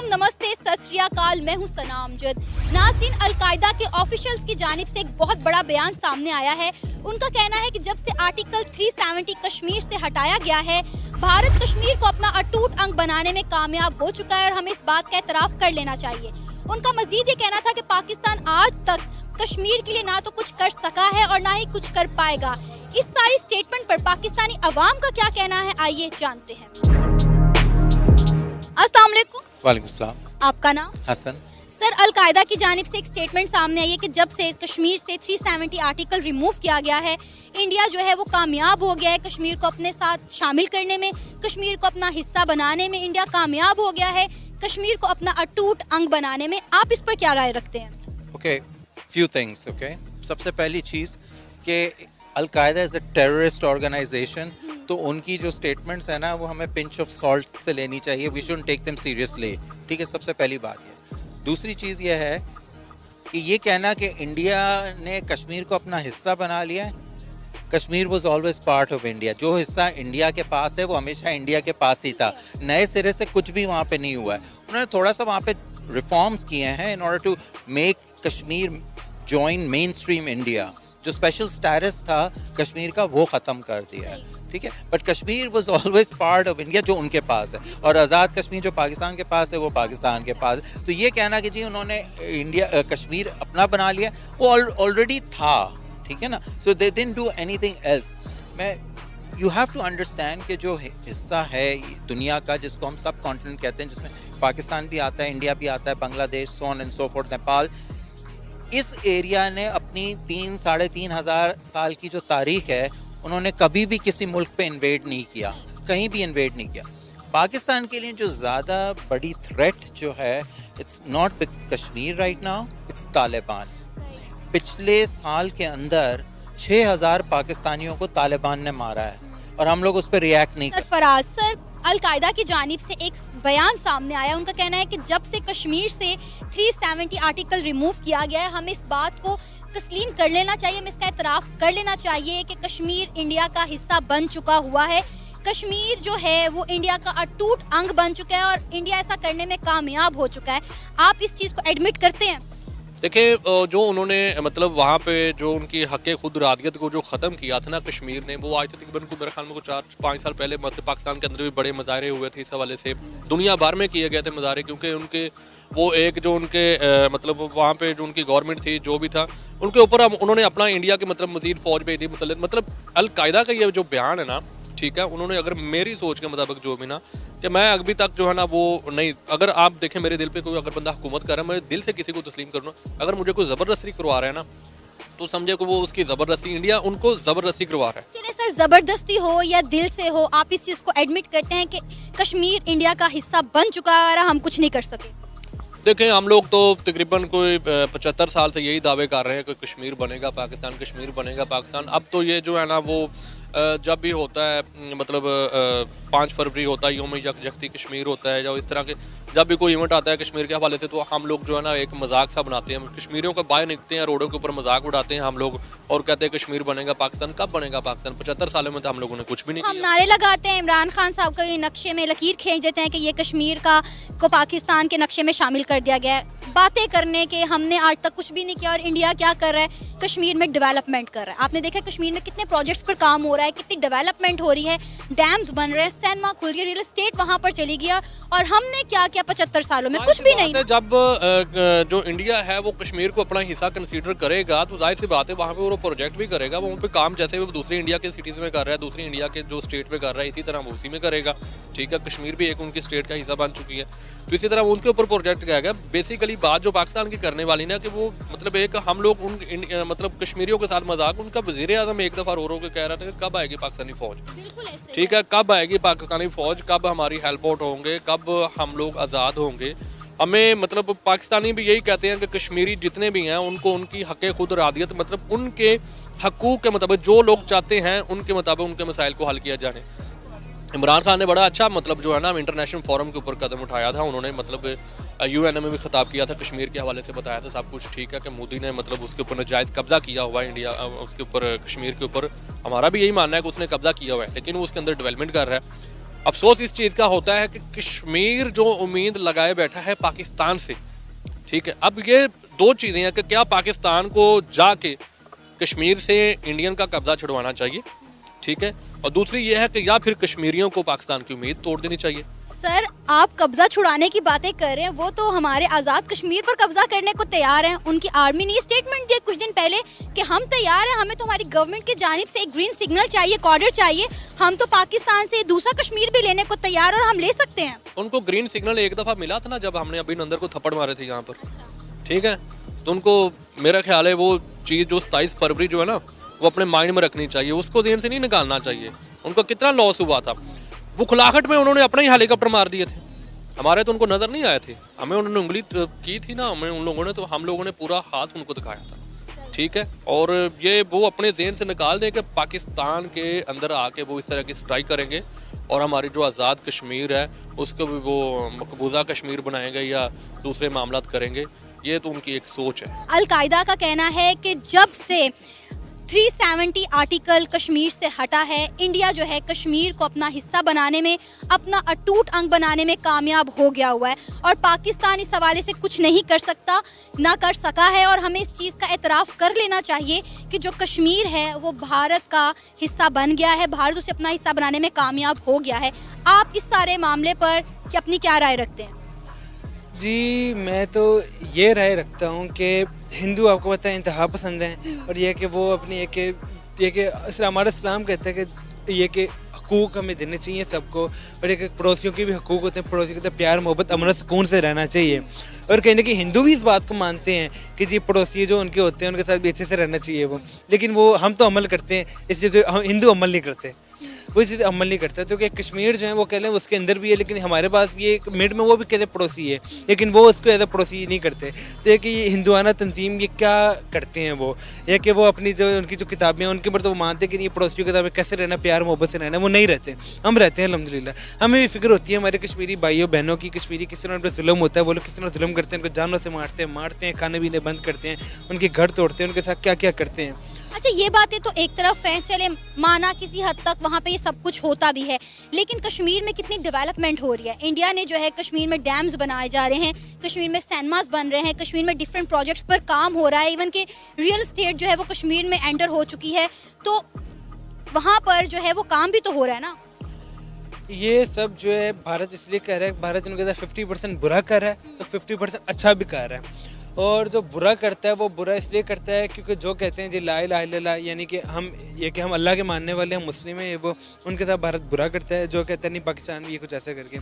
अस्सलामुअलैकुम, नमस्ते, सत श्री अकाल। मैं हूं सना अमजद। नाज़रीन, अलकायदा के ऑफिशियल्स की जानिब से एक बहुत बड़ा बयान सामने आया है। उनका कहना है कि जब से आर्टिकल 370 कश्मीर से हटाया गया है, भारत कश्मीर को अपना अटूट अंग बनाने में कामयाब हो चुका है और हमें इस बात का एतराफ़ कर लेना चाहिए। उनका मजीद ये कहना था कि पाकिस्तान आज तक कश्मीर के लिए ना तो कुछ कर सका है और ना ही कुछ कर पाएगा। इस सारी स्टेटमेंट पर पाकिस्तानी अवाम का क्या कहना है, आइए जानते हैं। अस्सलाम वालेकुम। वालेकुम सलाम। आपका नाम? हसन। सर, अलकायदा की जानिब से एक स्टेटमेंट सामने आई है कि जब से कश्मीर से 370 आर्टिकल रिमूव किया गया है, इंडिया जो है वो कामयाब हो गया है कश्मीर को अपने साथ शामिल करने में, कश्मीर को अपना हिस्सा बनाने में इंडिया कामयाब हो गया है, कश्मीर को अपना अटूट अंग बनाने में। आप इस पर क्या राय रखते हैं? Okay, few things. ओके, सबसे पहली चीज़ कि Al Qaeda is a terrorist organisation, तो उनकी जो स्टेटमेंट्स है ना वो हमें पिंच ऑफ सॉल्ट से लेनी चाहिए। We should take them seriously. ठीक है, सबसे पहली बात ये। दूसरी चीज़ ये है कि ये कहना कि इंडिया ने कश्मीर को अपना हिस्सा बना लिया है। Kashmir was always part of India. जो हिस्सा इंडिया के पास है वो हमेशा इंडिया के पास ही था। नए सिरे से कुछ भी वहाँ पे नहीं हुआ है। उन्होंने थोड़ा सा वहाँ पे रिफॉर्म्स किए हैं in order to make Kashmir join mainstream India. जो स्पेशल स्टेटस था कश्मीर का वो ख़त्म कर दिया है। ठीक है, but Kashmir was always part of India, जो उनके पास है, और आज़ाद कश्मीर जो पाकिस्तान के पास है वो पाकिस्तान के पास है। तो ये कहना कि जी उन्होंने इंडिया कश्मीर अपना बना लिया, वो ऑलरेडी था। ठीक है ना, so they didn't do anything else. You have to understand कि जो हिस्सा है दुनिया का जिसको हम सब कॉन्टिनेंट कहते हैं, जिसमें पाकिस्तान भी आता है, इंडिया भी आता है, Bangladesh, so on and so fourth, Nepal, इस एरिया ने अपनी 3-3.5 हज़ार साल की जो तारीख है उन्होंने कभी भी किसी मुल्क पे इन्वेड नहीं किया, कहीं भी इन्वेड नहीं किया। पाकिस्तान के लिए जो ज़्यादा बड़ी थ्रेट जो है, it's not Kashmir right now, it's Taliban. पिछले साल के अंदर 6,000 पाकिस्तानियों को तालिबान ने मारा है और हम लोग उस पर रिएक्ट नहीं कर। फराज सर, अलकायदा की जानिब से एक बयान सामने आया। उनका कहना है कि जब से कश्मीर से 370 आर्टिकल रिमूव किया गया है, हमें इस बात को तस्लीम कर लेना चाहिए, हमें इसका एतराफ़ कर लेना चाहिए कि कश्मीर इंडिया का हिस्सा बन चुका हुआ है। कश्मीर जो है वो इंडिया का अटूट अंग बन चुका है और इंडिया ऐसा करने में कामयाब हो चुका है। आप इस चीज़ को एडमिट करते हैं? देखिए, जो उन्होंने मतलब वहाँ पे जो उनकी हक़ खुद रादियत को जो ख़त्म किया था ना कश्मीर ने, वो आज तकरीबन को मेरे ख्याल में 4-5 साल पहले मतलब पाकिस्तान के अंदर भी बड़े मुजाहरे हुए थे इस हवाले से, दुनिया भर में किए गए थे मुजाहरे, क्योंकि उनके वो एक जो उनके मतलब वहाँ पे जो उनकी गवर्नमेंट थी जो भी था उनके ऊपर उन्होंने अपना इंडिया के मतलब मज़ीद फ़ौज भेज दी। मतलब अलकायदा का ये जो बयान है ना, ठीक है, उन्होंने अगर मेरी सोच के मुताबिक जो भी ना, कि मैं अभी तक जो है ना वो नहीं, अगर आप देखें मेरे दिल पे कोई अगर बंदा हुकूमत कर रहा है, मैं दिल से किसी को तस्लीम करूँ, अगर मुझे कोई ज़बरदस्ती करवा रहा है ना, तो समझे कि वो उसकी ज़बरदस्ती, इंडिया उनको ज़बरदस्ती करवा रहा है। चलिए सर, ज़बरदस्ती हो या दिल से हो, आप इस चीज़ को एडमिट करते हैं कि कश्मीर इंडिया का हिस्सा बन चुका है और हम कुछ नहीं कर सके? देखें, हम लोग तो तकरीबन कोई 75 साल से यही दावे कर रहे हैं कि कश्मीर बनेगा पाकिस्तान, कश्मीर बनेगा पाकिस्तान। अब तो ये जो है ना वो जब भी होता है, मतलब 5 फरवरी होता है, यौम यकजहती कश्मीर होता है, जो इस तरह के जब भी कोई इवेंट आता है कश्मीर के हवाले से, तो हम लोग जो है ना एक मजाक सा बनाते हैं, कश्मीरियों को बाहर निकलते हैं, रोडों के ऊपर मजाक उड़ाते हैं हम लोग और कहते हैं कश्मीर बनेगा पाकिस्तान। कब बनेगा पाकिस्तान? 75 सालों में तो हम लोगों ने कुछ भी नहीं हम किया। नारे लगाते हैं, इमरान खान साहब का ये नक्शे में लकीर खींच देते हैं कि ये कश्मीर को पाकिस्तान के नक्शे में शामिल कर दिया गया है। बातें करने के हमने आज तक कुछ भी नहीं किया और इंडिया क्या कर रहा है? कश्मीर में डेवलपमेंट कर रहा है। आपने देखा कश्मीर में कितने प्रोजेक्ट्स पर काम हो रहा है, कितनी डेवलपमेंट हो रही है, डैम्स बन रहे हैं, सिनेमा खुल गया, रियल एस्टेट वहाँ पर चली गया, और हमने क्या किया 75 सालों में? कुछ भी नहीं। जब जो इंडिया है वो कश्मीर को अपना हिस्सा कंसीडर करेगा तो जाहिर सी बात है वहाँ पे वो प्रोजेक्ट भी करेगा, वहाँ पे काम जैसे वो दूसरी इंडिया के सिटीज़ में कर रहा है, दूसरी इंडिया के जो स्टेट में कर रहा है, इसी तरह वो उसी में करेगा। ठीक है, कश्मीर भी एक उनकी स्टेट का हिस्सा बन चुकी है, तो इसी तरह उनके ऊपर प्रोजेक्ट करेगा। बेसिकली बात जो पाकिस्तान की करने वाली ना, कि वो मतलब एक हम लोग उन मतलब कश्मीरियों के साथ मजाक, उनका वज़ीर आज़म एक दफ़ा रो के कह रहा था कि कब आएगी पाकिस्तानी फ़ौज। ठीक है, कब आएगी पाकिस्तानी फ़ौज, कब हमारी हेल्प आउट होंगे, कब हम लोग आज़ाद होंगे। हमें मतलब पाकिस्तानी भी यही कहते हैं कि कश्मीरी जितने भी हैं उनको उनकी हक़ खुद रादियत, मतलब उनके हकूक़ के मुताबिक जो लोग चाहते हैं उनके मुताबिक उनके मसाइल को हल किया जाए। इमरान खान ने बड़ा अच्छा मतलब जो है ना इंटरनेशनल फोरम के ऊपर कदम उठाया था, उन्होंने मतलब UN में भी खिताब किया था, कश्मीर के हवाले से बताया था सब कुछ। ठीक है कि मोदी ने मतलब उसके ऊपर नाजायज़ कब्ज़ा किया हुआ है इंडिया उसके ऊपर, कश्मीर के ऊपर। हमारा भी यही मानना है कि उसने कब्ज़ा किया हुआ है, लेकिन वो उसके अंदर डेवलपमेंट कर रहा है। अफसोस इस चीज़ का होता है कि कश्मीर जो उम्मीद लगाए बैठा है पाकिस्तान से, ठीक है। अब ये दो चीज़ें हैं कि क्या पाकिस्तान को जाके कश्मीर से इंडियन का कब्जा छुड़वाना चाहिए, ठीक है, और दूसरी ये है कि या फिर कश्मीरियों को पाकिस्तान की उम्मीद तोड़ देनी चाहिए। सर, आप कब्जा छुड़ाने की बातें कर रहे हैं, वो तो हमारे आज़ाद कश्मीर पर कब्जा करने को तैयार हैं। उनकी आर्मी ने ये स्टेटमेंट दिया कुछ दिन पहले कि हम तैयार हैं, हमें तो हमारी गवर्नमेंट की जानिब से एक ग्रीन सिग्नल चाहिए, कॉर्डर चाहिए, हम तो पाकिस्तान से दूसरा कश्मीर भी लेने को तैयार और हम ले सकते हैं। उनको ग्रीन सिग्नल एक दफ़ा मिला था ना, जब हमने अभी नंदर को थप्पड़ मारे थे यहाँ पर, ठीक है, तो उनको मेरा ख्याल है वो चीज़ जो 27 फरवरी जो है ना, वो अपने माइंड में रखनी चाहिए, उसको ज़हन से नहीं निकालना चाहिए। उनको कितना लॉस हुआ था, बुखलाहट में उन्होंने अपने ही हेलीकॉप्टर मार दिए थे, हमारे तो उनको नजर नहीं आए थे, हमें उन्होंने उंगली की थी ना, हमें उन लोगों ने, तो हम लोगों ने पूरा हाथ उनको दिखाया था, ठीक है। और ये वो अपने ज़हन से निकाल दें कि पाकिस्तान के अंदर आके वो इस तरह की स्ट्राइक करेंगे और हमारी जो आज़ाद कश्मीर है उसको भी वो मकबूजा कश्मीर बनाएंगे या दूसरे मामलात करेंगे, ये तो उनकी एक सोच है। अल-कायदा का कहना है कि जब से 370 आर्टिकल कश्मीर से हटा है, इंडिया जो है कश्मीर को अपना हिस्सा बनाने में, अपना अटूट अंग बनाने में कामयाब हो गया हुआ है और पाकिस्तान इस हवाले से कुछ नहीं कर सकता, ना कर सका है। और हमें इस चीज़ का एतराफ़ कर लेना चाहिए कि जो कश्मीर है वो भारत का हिस्सा बन गया है, भारत उसे अपना हिस्सा बनाने में कामयाब हो गया है। आप इस सारे मामले पर अपनी क्या राय रखते हैं? जी, मैं तो ये राय रखता हूँ कि हिंदू आपको पता है इंतहा पसंद हैं, और ये कि वो अपनी ये कि हमारा इस्लाम कहता है कि ये कि हकूक़ हमें देने चाहिए सबको, और ये कि पड़ोसियों के भी हकूक़ होते हैं, पड़ोसियों के साथ प्यार मोहब्बत अमन सुकून से रहना चाहिए। और कहीं ना कहीं हिंदू भी इस बात को मानते हैं कि जी पड़ोसी जो उनके होते हैं उनके साथ भी अच्छे से रहना चाहिए वो, लेकिन वो हम तो अमल करते हैं, इसलिए हम हिंदू अमल नहीं करते, वो इस चीज़ अमल नहीं करता। तो कि कश्मीर जो है वो कह लें उसके अंदर भी है, लेकिन हमारे पास भी एक मिड में वो भी कह लें पड़ोसी है, लेकिन वो उसको एज अ पड़ोसी नहीं करते। तो ये कि ये हिंदुआना तंजीम ये क्या करते हैं, वो ये कि वो अपनी जो उनकी जो किताबें हैं उनके ऊपर तो वो मानते हैं कि ये पड़ोसियों के साथ कैसे रहना, प्यार मोहब्बत से रहना, वो नहीं रहते। हम रहते हैं अल्हम्दुलिल्लाह। हमें भी फिक्र होती है हमारे कश्मीरी भाइयों बहनों की, कश्मीरी किस तरह उन पर जुल्म होता है, वो लोग किस तरह जुल्म करते हैं, उनको जानों से मारते हैं, खाने पीने बंद करते हैं, उनके घर तोड़ते हैं, उनके साथ क्या क्या करते हैं। अच्छा, ये बातें तो एक तरफ हैं, चले माना किसी हद तक वहाँ पे ये सब कुछ होता भी है, लेकिन कश्मीर में कितनी डेवलपमेंट हो रही है। इंडिया ने जो है कश्मीर में डैम्स बनाए जा रहे हैं, कश्मीर में सिनेमास बन रहे हैं, कश्मीर में डिफरेंट प्रोजेक्ट्स पर काम हो रहा है, इवन कि रियल एस्टेट जो है वो कश्मीर में एंटर हो चुकी है, तो वहाँ पर जो है वो काम भी तो हो रहा है ना। ये सब जो है भारत इसलिए कह रहा है, भारत जिनके साथ 50% बुरा कर रहा है तो 50% अच्छा भी कर रहा है। और जो बुरा करता है वो बुरा इसलिए करता है क्योंकि जो कहते हैं जी ला इलाहा इल्लल्लाह, यानी कि हम अल्लाह के मानने वाले, हम मुस्लिम हैं, वो उनके साथ भारत बुरा करता है। जो कहते हैं नहीं पाकिस्तान ये कुछ ऐसा करके,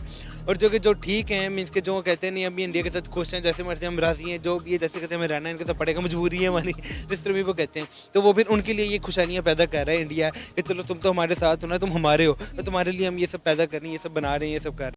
और जो ठीक हैं मीन्स के जो कहते हैं नहीं अभी इंडिया के साथ खुश हैं, जैसे मर्जी हम राज़ी हैं, जो भी जैसे कहते हैं हमें रहना है, इनके साथ पड़ेगा, मजबूरी है हमारी, जिस तरह भी वो कहते हैं, तो वो फिर उनके लिए ये खुशहालियाँ पैदा कर रहा है इंडिया कि चलो तुम तो हमारे साथ हो ना, तुम हमारे हो, तो तुम्हारे लिए हम ये सब पैदा कर रहे हैं, ये सब बना रहे हैं, ये सब कर रहे हैं।